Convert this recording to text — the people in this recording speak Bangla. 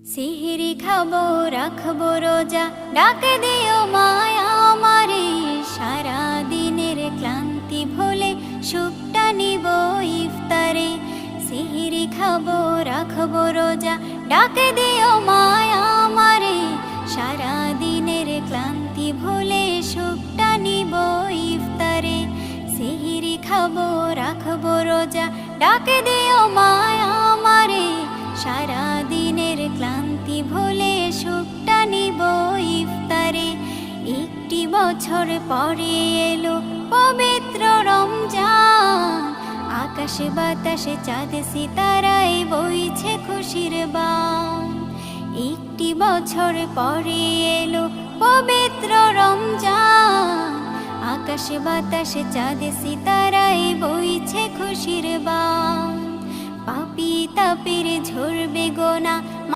সিহরি খাবো রাখবো রোজা, ডাকে দিও মায়া আমারে। সারা দিনের ক্লান্তি ভুলে সুখটা নিব ইফতারে। সিহরি খাবো রাখবো রোজা, ডাকে দিও মায়া আমারে। সারা দিনের ক্লান্তি ভুলে সুখটা নিব ইফতারে। সিহরি খাবো রাখবো রোজা, ডাকে দিও মায়া আমারে। সারা দিনের ক্লান্তি ভুলে সুখটা নিব ইফতারে। একটি বছর পরে এলো পবিত্র রমজান, আকাশে বাতাসে চাঁদ সিতারায় বইছে খুশির বান। একটি বছর পরে এলো পবিত্র রমজান, আকাশে বাতাসে চাঁদ সিতারায় বইছে খুশির বান। পাপী তাপের ঝরবে গোনা,